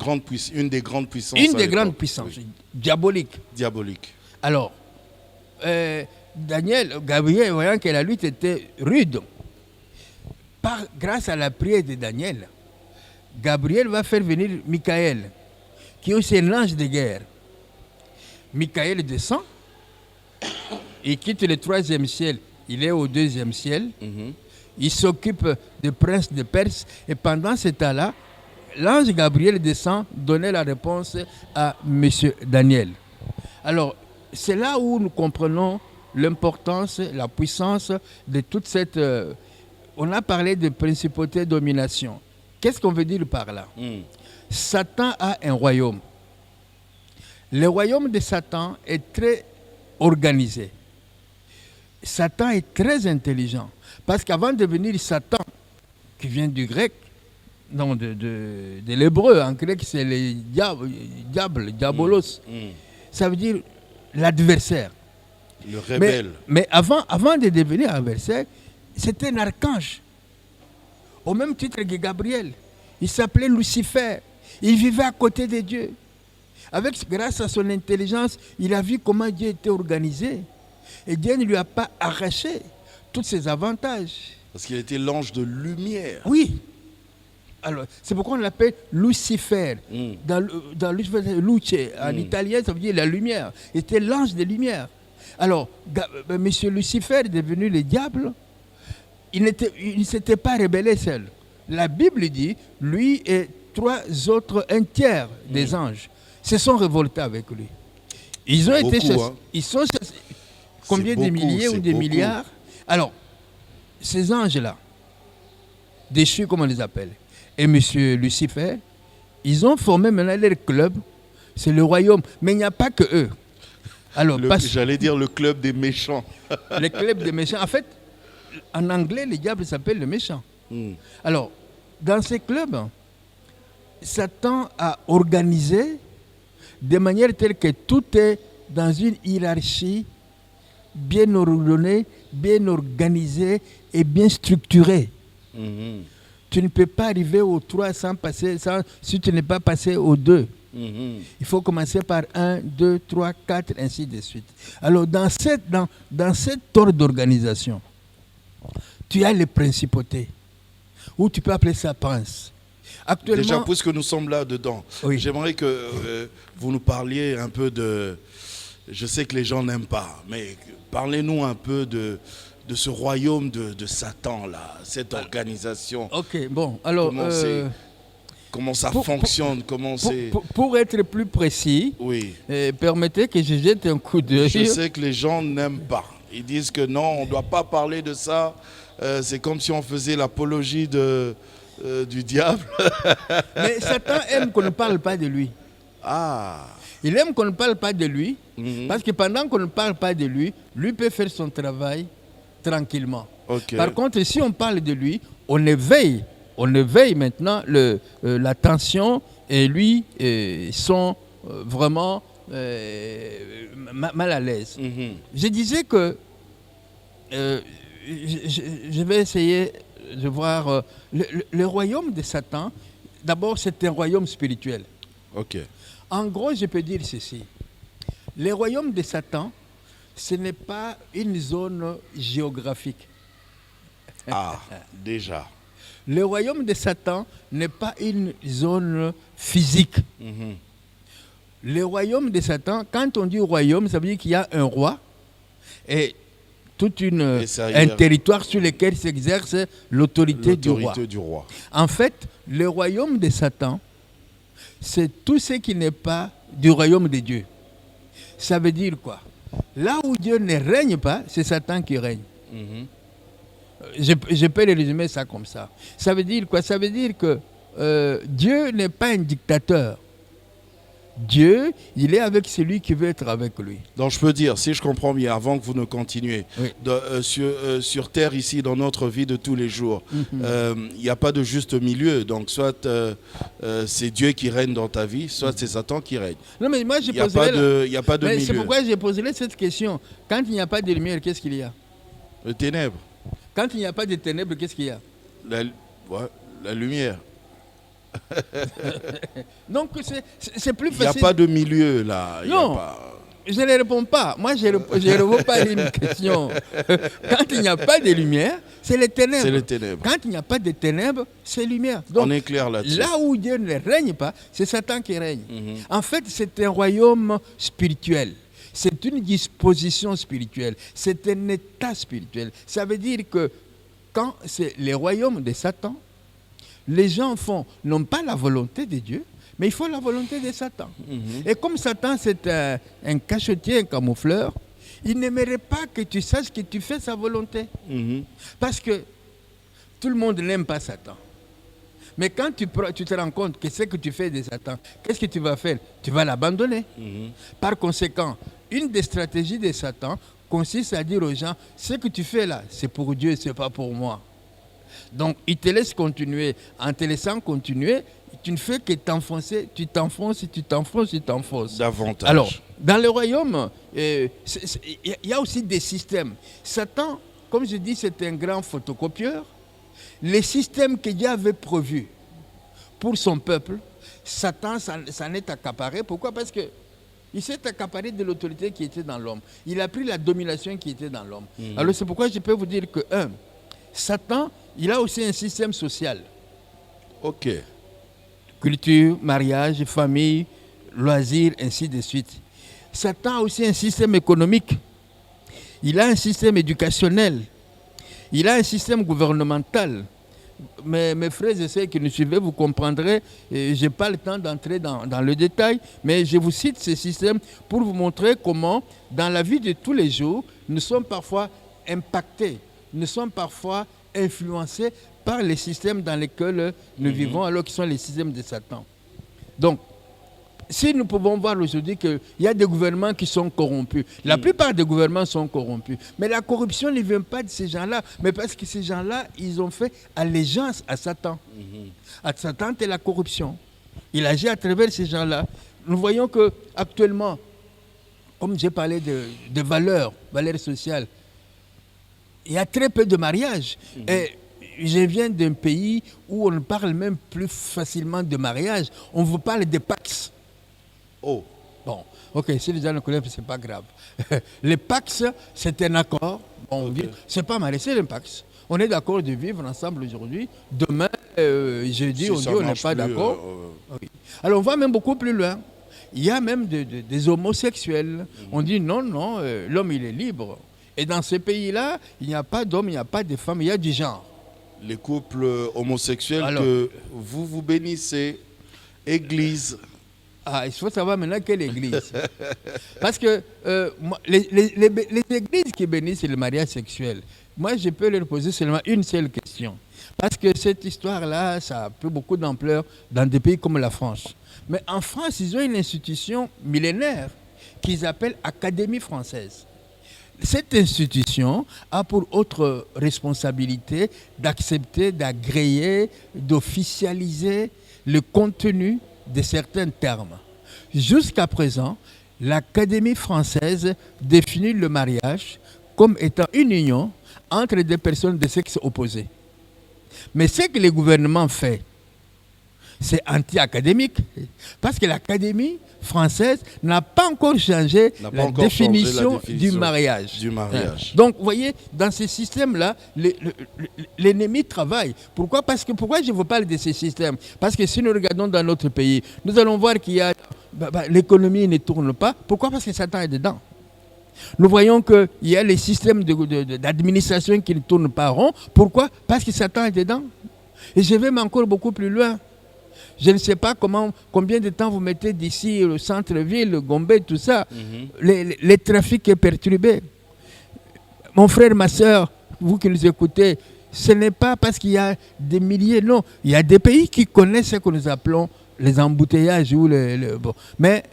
[SPEAKER 1] des grandes puissances.
[SPEAKER 2] Une
[SPEAKER 1] à
[SPEAKER 2] des grandes
[SPEAKER 1] l'époque,
[SPEAKER 2] puissances,
[SPEAKER 1] oui.
[SPEAKER 2] diaboliques.
[SPEAKER 1] Diabolique.
[SPEAKER 2] Alors, Gabriel, voyant que la lutte était rude, grâce à la prière de Daniel, Gabriel va faire venir Michael, qui est aussi un ange de guerre. Michael descend, il quitte le 3e ciel, il est au 2e ciel, il s'occupe du prince de Perse, et pendant ce temps-là, l'ange Gabriel descend, donner la réponse à M. Daniel. Alors, c'est là où nous comprenons l'importance, la puissance de toute cette... on a parlé de principauté domination. Qu'est-ce qu'on veut dire par là? Satan a un royaume. Le royaume de Satan est très organisé. Satan est très intelligent. Parce qu'avant de devenir Satan, qui vient du grec, non, de l'hébreu, en grec c'est le diable, diabolos. Ça veut dire l'adversaire.
[SPEAKER 1] Le rebelle.
[SPEAKER 2] Mais avant de devenir adversaire, c'était un archange. Au même titre que Gabriel. Il s'appelait Lucifer. Il vivait à côté de Dieu. Grâce à son intelligence, il a vu comment Dieu était organisé. Et Dieu ne lui a pas arraché tous ses avantages.
[SPEAKER 1] Parce qu'il était l'ange de lumière.
[SPEAKER 2] Oui. Alors, c'est pourquoi on l'appelle Lucifer. Dans Luce, en italien, ça veut dire la lumière. Il était l'ange de lumière. Alors, M. Lucifer est devenu le diable. Il ne s'était pas rebellé seul. La Bible dit, lui et un tiers des anges se sont révoltés avec lui. Ils ont été chassés. Ils sont chassés. Combien de milliers ou des milliards? Alors, ces anges-là, déchus comme on les appelle, et M. Lucifer, ils ont formé maintenant leur club. C'est le royaume. Mais il n'y a pas que eux. Alors,
[SPEAKER 1] j'allais dire le club des méchants.
[SPEAKER 2] Le club des méchants. En fait, en anglais, le diable s'appelle le méchant. Alors, dans ces clubs, Satan a organisé de manière telle que tout est dans une hiérarchie bien ordonnée, bien organisée et bien structurée. Tu ne peux pas arriver au 3 si tu n'es pas passé au 2. Il faut commencer par 1, 2, 3, 4, ainsi de suite. Alors, dans cet ordre d'organisation, tu as les principautés, ou tu peux appeler ça prince. Actuellement,
[SPEAKER 1] déjà, puisque nous sommes là-dedans,
[SPEAKER 2] oui.
[SPEAKER 1] J'aimerais que vous nous parliez un peu de... Je sais que les gens n'aiment pas, mais parlez-nous un peu de ce royaume de Satan, là, cette organisation.
[SPEAKER 2] Ok, bon, alors...
[SPEAKER 1] Comment ça fonctionne,
[SPEAKER 2] pour être plus précis,
[SPEAKER 1] oui.
[SPEAKER 2] Permettez que je jette un coup d'œil.
[SPEAKER 1] Je sais que les gens n'aiment pas. Ils disent que non, on ne doit pas parler de ça. C'est comme si on faisait l'apologie du diable.
[SPEAKER 2] Mais Satan aime qu'on ne parle pas de lui.
[SPEAKER 1] Ah.
[SPEAKER 2] Il aime qu'on ne parle pas de lui, parce que pendant qu'on ne parle pas de lui, lui peut faire son travail tranquillement.
[SPEAKER 1] Okay.
[SPEAKER 2] Par contre, si on parle de lui, on éveille maintenant l'attention, et lui sont vraiment mal à l'aise. Je disais que je vais essayer de voir le royaume de Satan. D'abord, c'est un royaume spirituel.
[SPEAKER 1] Ok.
[SPEAKER 2] En gros, je peux dire ceci. Le royaume de Satan, ce n'est pas une zone géographique.
[SPEAKER 1] Ah, déjà.
[SPEAKER 2] Le royaume de Satan n'est pas une zone physique. Le royaume de Satan, quand on dit royaume, ça veut dire qu'il y a un roi et un territoire sur lequel s'exerce l'autorité du roi.
[SPEAKER 1] du roi.
[SPEAKER 2] En fait, le royaume de Satan, c'est tout ce qui n'est pas du royaume de Dieu. Ça veut dire quoi? Là où Dieu ne règne pas, c'est Satan qui règne.
[SPEAKER 1] Mhm.
[SPEAKER 2] Je peux le résumer ça comme ça. Ça veut dire quoi? Ça veut dire que Dieu n'est pas un dictateur. Dieu, il est avec celui qui veut être avec lui.
[SPEAKER 1] Donc je peux dire, si je comprends bien, avant que vous ne continuiez,
[SPEAKER 2] Oui.
[SPEAKER 1] sur Terre ici, dans notre vie de tous les jours, il n'y a pas de juste milieu. Donc soit c'est Dieu qui règne dans ta vie, soit c'est Satan qui règne.
[SPEAKER 2] Non, mais moi,
[SPEAKER 1] Il n'y a pas de
[SPEAKER 2] mais
[SPEAKER 1] milieu.
[SPEAKER 2] c'est pourquoi j'ai posé cette question. Quand il n'y a pas de lumière, qu'est-ce qu'il y a?
[SPEAKER 1] Le ténèbre,
[SPEAKER 2] Quand il n'y a pas de ténèbres, qu'est-ce qu'il y a?
[SPEAKER 1] la lumière.
[SPEAKER 2] Donc, c'est plus
[SPEAKER 1] Il n'y a
[SPEAKER 2] facile.
[SPEAKER 1] pas de milieu là. Il y a
[SPEAKER 2] Non.
[SPEAKER 1] pas-
[SPEAKER 2] Je ne réponds pas. Moi, je ne réponds pas à une question. Quand il n'y a pas de lumière, c'est les ténèbres.
[SPEAKER 1] C'est les ténèbres.
[SPEAKER 2] Quand il n'y a pas de ténèbres, c'est lumière. Donc,
[SPEAKER 1] On est clair là-dessus.
[SPEAKER 2] là où Dieu ne règne pas, c'est Satan qui règne.
[SPEAKER 1] Mhm.
[SPEAKER 2] En fait, c'est un royaume spirituel. C'est une disposition spirituelle. C'est un état spirituel. Ça veut dire que quand c'est les royaumes de Satan, les gens font non pas la volonté de Dieu, mais ils font la volonté de Satan.
[SPEAKER 1] Mhm.
[SPEAKER 2] Et comme Satan, c'est un cachetier, un camoufleur, il n'aimerait pas que tu saches que tu fais sa volonté.
[SPEAKER 1] Mhm.
[SPEAKER 2] Parce que tout le monde n'aime pas Satan. Mais quand tu te rends compte que ce que tu fais de Satan, qu'est-ce que tu vas faire? Tu vas l'abandonner.
[SPEAKER 1] Mhm.
[SPEAKER 2] Par conséquent, une des stratégies de Satan consiste à dire aux gens, ce que tu fais là, c'est pour Dieu, ce n'est pas pour moi. Donc, il te laisse continuer. En te laissant continuer, tu ne fais que t'enfoncer, tu t'enfonces, tu t'enfonces, tu t'enfonces.
[SPEAKER 1] Davantage.
[SPEAKER 2] Alors, dans le royaume, il y a aussi des systèmes. Satan, comme je dis, c'est un grand photocopieur. Les systèmes que Dieu avait prévus pour son peuple, Satan s'en est accaparé. Pourquoi? Parce que il s'est accaparé de l'autorité qui était dans l'homme. Il a pris la domination qui était dans l'homme. Alors c'est pourquoi je peux vous dire que, Satan, il a aussi un système social.
[SPEAKER 1] Ok.
[SPEAKER 2] Culture, mariage, famille, loisirs, ainsi de suite. Satan a aussi un système économique. Il a un système éducationnel. Il a un système gouvernemental. Mes frères et sœurs qui nous suivez, vous comprendrez, je n'ai pas le temps d'entrer dans le détail, mais je vous cite ces systèmes pour vous montrer comment, dans la vie de tous les jours, nous sommes parfois impactés, nous sommes parfois influencés par les systèmes dans lesquels nous vivons, alors qu'ils sont les systèmes de Satan. Donc, si nous pouvons voir aujourd'hui qu'il y a des gouvernements qui sont corrompus, la plupart des gouvernements sont corrompus, mais la corruption ne vient pas de ces gens-là, mais parce que ces gens-là, ils ont fait allégeance à Satan. À Satan, c'est la corruption. Il agit à travers ces gens-là. Nous voyons qu'actuellement, comme j'ai parlé de valeurs sociales, il y a très peu de mariages. Et je viens d'un pays où on ne parle même plus facilement de mariage. On vous parle de Pax.
[SPEAKER 1] Oh.
[SPEAKER 2] Bon, ok, si les gens ne connaissent, c'est pas grave. Les Pax, c'est un accord. Bon, c'est pas marié, c'est un Pax. On est d'accord de vivre ensemble aujourd'hui. Demain, jeudi,
[SPEAKER 1] Si
[SPEAKER 2] on dit
[SPEAKER 1] ça
[SPEAKER 2] on n'est
[SPEAKER 1] marche
[SPEAKER 2] pas
[SPEAKER 1] plus,
[SPEAKER 2] d'accord. Oui. Alors on va même beaucoup plus loin. Il y a même des homosexuels. On dit non, l'homme il est libre. Et dans ces pays-là, il n'y a pas d'homme, il n'y a pas de femme, il y a du genre.
[SPEAKER 1] Les couples homosexuels
[SPEAKER 2] Alors,
[SPEAKER 1] que vous bénissez, Église.
[SPEAKER 2] Ah, il faut savoir maintenant quelle église. Parce que les églises qui bénissent le mariage sexuel, moi je peux leur poser seulement une seule question. Parce que cette histoire-là, ça a pris beaucoup d'ampleur dans des pays comme la France. Mais en France, ils ont une institution millénaire qu'ils appellent Académie française. Cette institution a pour autre responsabilité d'accepter, d'agréer, d'officialiser le contenu de certains termes. Jusqu'à présent, l'Académie française définit le mariage comme étant une union entre des personnes de sexe opposé. Mais ce que le gouvernement fait, c'est anti-académique, parce que l'Académie française n'a pas encore changé la définition du mariage. Donc, vous voyez, dans ce système-là, l'ennemi travaille. Pourquoi? Pourquoi je vous parle de ces systèmes? Parce que si nous regardons dans notre pays, nous allons voir qu'il y a l'économie ne tourne pas. Pourquoi? Parce que Satan est dedans. Nous voyons qu'il y a les systèmes d'administration qui ne tournent pas rond. Pourquoi? Parce que Satan est dedans. Et je vais encore beaucoup plus loin. Je ne sais pas combien de temps vous mettez d'ici le centre-ville, Gombe, tout ça. Les trafics est perturbé. Mon frère, ma soeur, vous qui nous écoutez, ce n'est pas parce qu'il y a des milliers, non. Il y a des pays qui connaissent ce que nous appelons les embouteillages. Bon. Mais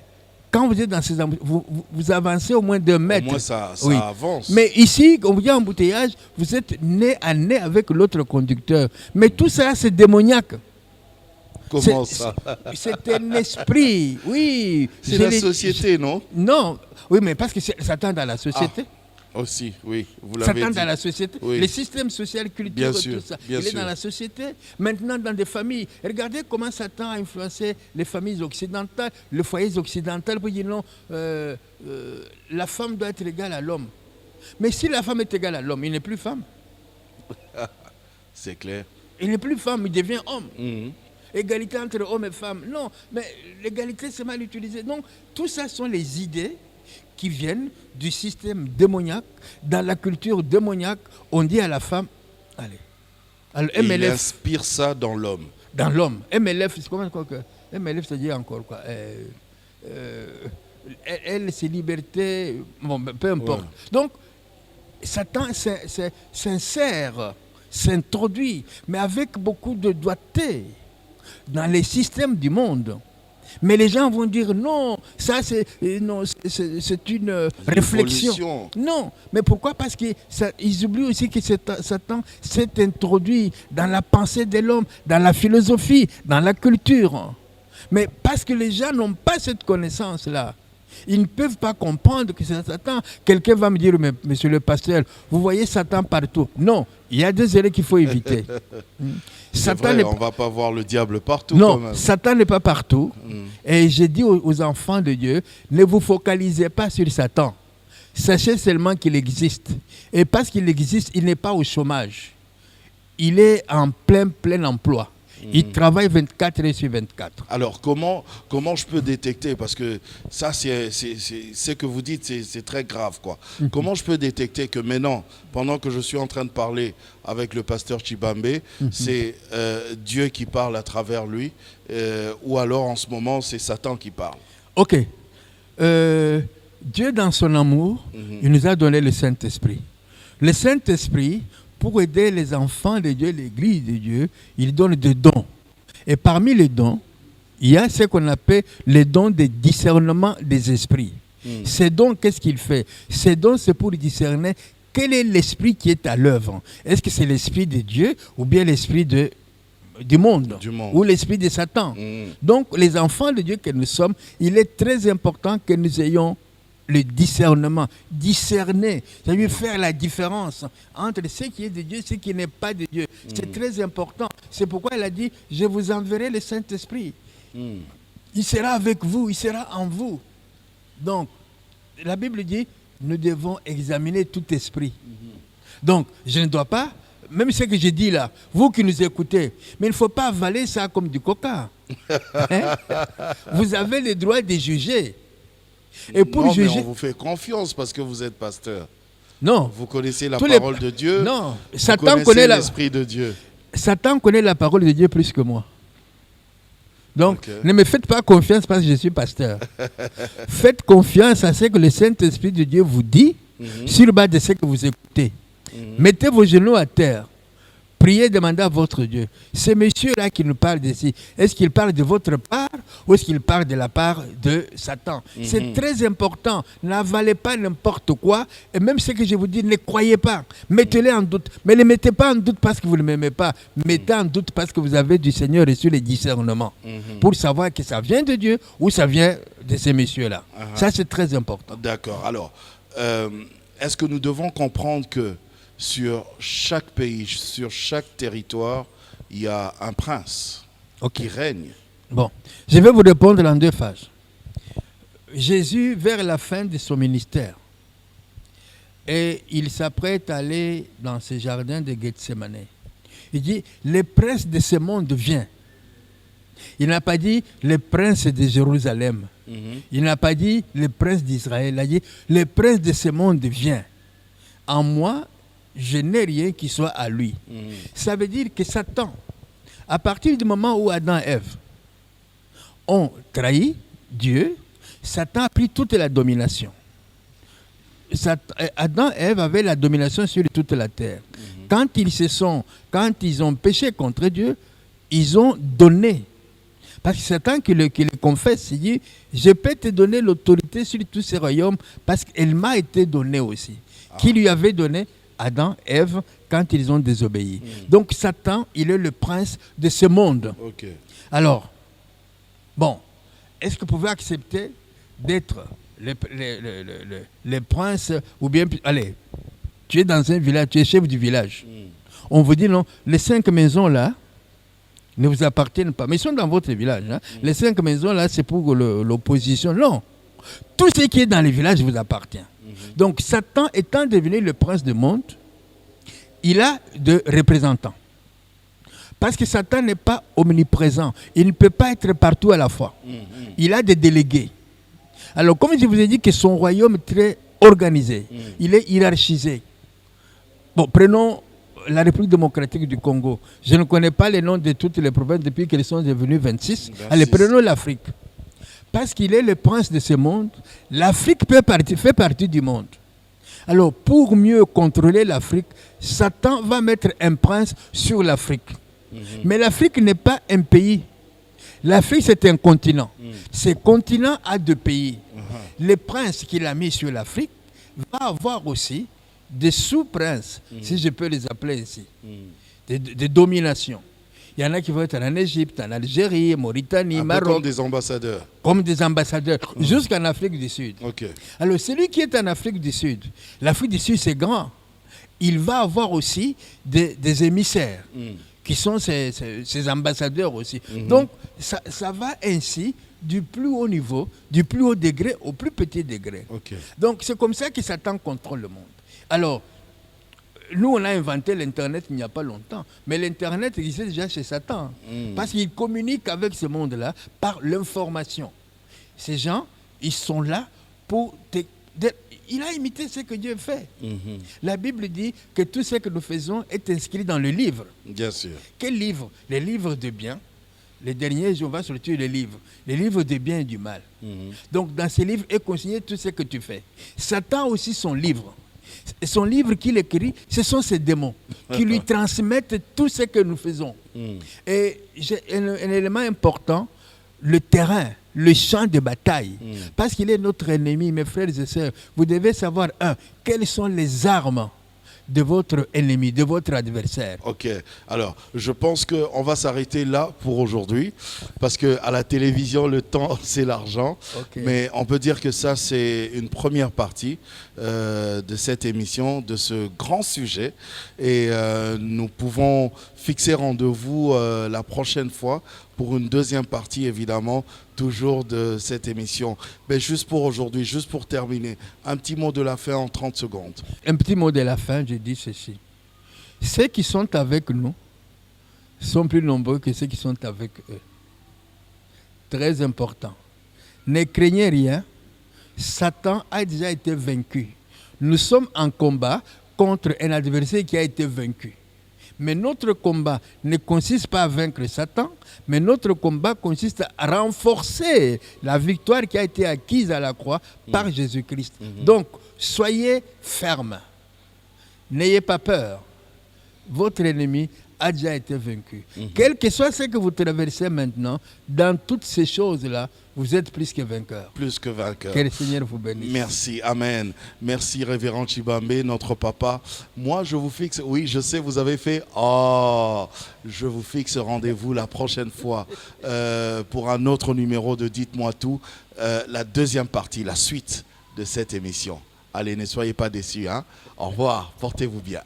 [SPEAKER 2] quand vous êtes dans ces embouteillages, vous avancez au moins d'1 mètre.
[SPEAKER 1] Au moins ça
[SPEAKER 2] Oui.
[SPEAKER 1] avance.
[SPEAKER 2] Mais ici, quand vous dites embouteillage, vous êtes nez à nez avec l'autre conducteur. Mais tout ça, c'est démoniaque.
[SPEAKER 1] Comment ça?
[SPEAKER 2] C'est un esprit, oui.
[SPEAKER 1] C'est la société, non?
[SPEAKER 2] Non, oui, mais parce que Satan dans la société.
[SPEAKER 1] Aussi, oui, vous l'avez
[SPEAKER 2] Satan
[SPEAKER 1] dit.
[SPEAKER 2] dans la société,
[SPEAKER 1] Oui.
[SPEAKER 2] les systèmes sociaux, culturels,
[SPEAKER 1] Bien sûr,
[SPEAKER 2] tout ça,
[SPEAKER 1] bien
[SPEAKER 2] il est
[SPEAKER 1] sûr.
[SPEAKER 2] dans la société, maintenant dans des familles. Regardez comment Satan a influencé les familles occidentales, les foyers occidentaux, pour dire non, la femme doit être égale à l'homme. Mais si la femme est égale à l'homme, il n'est plus femme.
[SPEAKER 1] C'est clair.
[SPEAKER 2] Il n'est plus femme, il devient homme.
[SPEAKER 1] Mhm.
[SPEAKER 2] Égalité entre hommes et femmes. Non, mais l'égalité, c'est mal utilisé. Donc, tout ça sont les idées qui viennent du système démoniaque. Dans la culture démoniaque, on dit à la femme, allez. Alors,
[SPEAKER 1] Et il
[SPEAKER 2] MLF,
[SPEAKER 1] inspire ça dans l'homme.
[SPEAKER 2] dans l'homme. MLF, c'est comment quoi que MLF, ça dit encore quoi elle, c'est liberté, bon, peu importe.
[SPEAKER 1] Ouais.
[SPEAKER 2] Donc, Satan s'insère, s'introduit, mais avec beaucoup de doigté dans les systèmes du monde. Mais les gens vont dire non, ça c'est une réflexion.
[SPEAKER 1] Évolution.
[SPEAKER 2] Non, mais pourquoi? Parce qu'ils oublient aussi que Satan s'est introduit dans la pensée de l'homme, dans la philosophie, dans la culture. Mais parce que les gens n'ont pas cette connaissance-là. Ils ne peuvent pas comprendre que c'est Satan. Quelqu'un va me dire, mais monsieur le pasteur, vous voyez Satan partout. Non, il y a des erreurs qu'il faut éviter.
[SPEAKER 1] C'est vrai, on ne va pas voir le diable partout.
[SPEAKER 2] Non,
[SPEAKER 1] quand même.
[SPEAKER 2] Satan n'est pas partout. Et j'ai dit aux enfants de Dieu, ne vous focalisez pas sur Satan. Sachez seulement qu'il existe. Et parce qu'il existe, il n'est pas au chômage. Il est en plein emploi. Il travaille 24 heures sur 24.
[SPEAKER 1] Alors, comment je peux détecter? Parce que ça, ce que vous dites, c'est très grave, quoi. Comment je peux détecter que maintenant, pendant que je suis en train de parler avec le pasteur Chibambe, c'est Dieu qui parle à travers lui, ou alors en ce moment, c'est Satan qui parle?
[SPEAKER 2] Ok. Dieu, dans son amour, il nous a donné le Saint-Esprit. Le Saint-Esprit, pour aider les enfants de Dieu, l'Église de Dieu, il donne des dons. Et parmi les dons, il y a ce qu'on appelle les dons de discernement des esprits. Ces dons, qu'est-ce qu'il fait? Ces dons, c'est pour discerner quel est l'esprit qui est à l'œuvre. Est-ce que c'est l'esprit de Dieu ou bien l'esprit du monde, ou l'esprit de Satan? Donc, les enfants de Dieu que nous sommes, il est très important que nous ayons le discernement, discerner, ça veut faire la différence entre ce qui est de Dieu et ce qui n'est pas de Dieu. C'est très important. C'est pourquoi il a dit, je vous enverrai le Saint-Esprit. Il sera avec vous, il sera en vous. Donc, la Bible dit, nous devons examiner tout esprit. Donc, je ne dois pas, même ce que j'ai dit là, vous qui nous écoutez, mais il ne faut pas avaler ça comme du coca. Hein? Vous avez le droit de juger. Et pour
[SPEAKER 1] non,
[SPEAKER 2] juger,
[SPEAKER 1] mais on vous fait confiance parce que vous êtes pasteur.
[SPEAKER 2] Non.
[SPEAKER 1] Vous connaissez la parole de Dieu.
[SPEAKER 2] Non.
[SPEAKER 1] Satan connaît l'esprit de Dieu.
[SPEAKER 2] Satan connaît la parole de Dieu plus que moi. Donc, ne me faites pas confiance parce que je suis pasteur. Faites confiance à ce que le Saint-Esprit de Dieu vous dit sur base de ce que vous écoutez. Mettez vos genoux à terre. Priez, demandez à votre Dieu. Ce monsieur-là qui nous parle d'ici, est-ce qu'il parle de votre part ou est-ce qu'il parle de la part de Satan? C'est très important. N'avalez pas n'importe quoi. Et même ce que je vous dis, ne croyez pas. Mettez-le en doute. Mais ne mettez pas en doute parce que vous ne m'aimez pas. Mettez en doute parce que vous avez du Seigneur reçu le discernement. Pour savoir que ça vient de Dieu ou ça vient de ces messieurs-là. Ça, c'est très important.
[SPEAKER 1] D'accord. Alors, est-ce que nous devons comprendre que sur chaque pays, sur chaque territoire, il y a un prince qui règne?
[SPEAKER 2] Bon, je vais vous répondre en 2 phases. Jésus, vers la fin de son ministère, et il s'apprête à aller dans ce jardin de Gethsemane. Il dit, le prince de ce monde vient. Il n'a pas dit le prince de Jérusalem. Il n'a pas dit le prince d'Israël. Il a dit, le prince de ce monde vient. En moi, je n'ai rien qui soit à lui. Ça veut dire que Satan, à partir du moment où Adam et Ève ont trahi Dieu, Satan a pris toute la domination. Adam et Ève avaient la domination sur toute la terre. Quand ils ont péché contre Dieu, ils ont donné. Parce que Satan qui le confesse, il dit, je peux te donner l'autorité sur tous ces royaumes parce qu'elle m'a été donnée aussi. Qui lui avait donné? Adam, Ève, quand ils ont désobéi. Donc Satan, il est le prince de ce monde.
[SPEAKER 1] Okay.
[SPEAKER 2] Alors, bon, est-ce que vous pouvez accepter d'être les princes ou bien... Allez, tu es dans un village, tu es chef du village. On vous dit non, les 5 maisons là ne vous appartiennent pas. Mais ils sont dans votre village. Hein. Les 5 maisons là, c'est pour l'opposition. Non. Tout ce qui est dans les villages vous appartient. Donc Satan étant devenu le prince du monde, il a de représentants. Parce que Satan n'est pas omniprésent. Il ne peut pas être partout à la fois. Il a des délégués. Alors, comme je vous ai dit que son royaume est très organisé, il est hiérarchisé. Bon, prenons la République démocratique du Congo. Je ne connais pas les noms de toutes les provinces depuis qu'elles sont devenues 26. Allez, prenons l'Afrique. Parce qu'il est le prince de ce monde, l'Afrique fait partie du monde. Alors, pour mieux contrôler l'Afrique, Satan va mettre un prince sur l'Afrique. Mais l'Afrique n'est pas un pays. L'Afrique, c'est un continent. Ce continent a 2 pays. Le prince qu'il a mis sur l'Afrique va avoir aussi des sous-princes, si je peux les appeler ainsi, des dominations. Il y en a qui vont être en Égypte, en Algérie, Mauritanie, Maroc.
[SPEAKER 1] Comme des ambassadeurs.
[SPEAKER 2] Comme des ambassadeurs, jusqu'en Afrique du Sud.
[SPEAKER 1] Okay.
[SPEAKER 2] Alors, celui qui est en Afrique du Sud, l'Afrique du Sud, c'est grand. Il va avoir aussi des émissaires qui sont ces ambassadeurs aussi. Donc, ça va ainsi du plus haut niveau, du plus haut degré au plus petit degré.
[SPEAKER 1] Okay.
[SPEAKER 2] Donc, c'est comme ça que Satan contrôle le monde. Alors, nous, on a inventé l'Internet il n'y a pas longtemps. Mais l'Internet existait déjà chez Satan. Parce qu'il communique avec ce monde-là par l'information. Ces gens, ils sont là pour... Il a imité ce que Dieu fait. La Bible dit que tout ce que nous faisons est inscrit dans le livre.
[SPEAKER 1] Bien sûr.
[SPEAKER 2] Quel livre? Les livres de bien. Les derniers jours, on va sortir les livres de bien et du mal. Donc, dans ces livres est consigné tout ce que tu fais. Satan a aussi son livre. Son livre qu'il écrit, ce sont ses démons qui lui transmettent tout ce que nous faisons. Et un élément important, le terrain, le champ de bataille. Parce qu'il est notre ennemi, mes frères et sœurs. Vous devez savoir, quelles sont les armes de votre ennemi, de votre adversaire.
[SPEAKER 1] Ok, alors je pense qu'on va s'arrêter là pour aujourd'hui, parce qu'à la télévision, le temps, c'est l'argent. Okay. Mais on peut dire que ça, c'est une première partie de cette émission, de ce grand sujet. Et nous pouvons fixer rendez-vous la prochaine fois pour une deuxième partie, évidemment, toujours de cette émission. Mais juste pour aujourd'hui, juste pour terminer, un petit mot de la fin en 30 secondes.
[SPEAKER 2] Un petit mot de la fin, je dis ceci. Ceux qui sont avec nous sont plus nombreux que ceux qui sont avec eux. Très important. Ne craignez rien. Satan a déjà été vaincu. Nous sommes en combat contre un adversaire qui a été vaincu. Mais notre combat ne consiste pas à vaincre Satan, mais notre combat consiste à renforcer la victoire qui a été acquise à la croix par Jésus-Christ. Donc, soyez fermes. N'ayez pas peur. Votre ennemi a déjà été vaincu. Quel que soit ce que vous traversez maintenant, dans toutes ces choses-là, vous êtes plus que vainqueur.
[SPEAKER 1] Plus que vainqueur.
[SPEAKER 2] Que le Seigneur vous bénisse.
[SPEAKER 1] Merci, amen. Merci, révérend Chibambe, notre papa. Moi, je vous fixe, oui, je sais, vous avez fait, je vous fixe rendez-vous la prochaine fois pour un autre numéro de Dites-moi tout, la deuxième partie, la suite de cette émission. Allez, ne soyez pas déçus. Hein? Au revoir, portez-vous bien.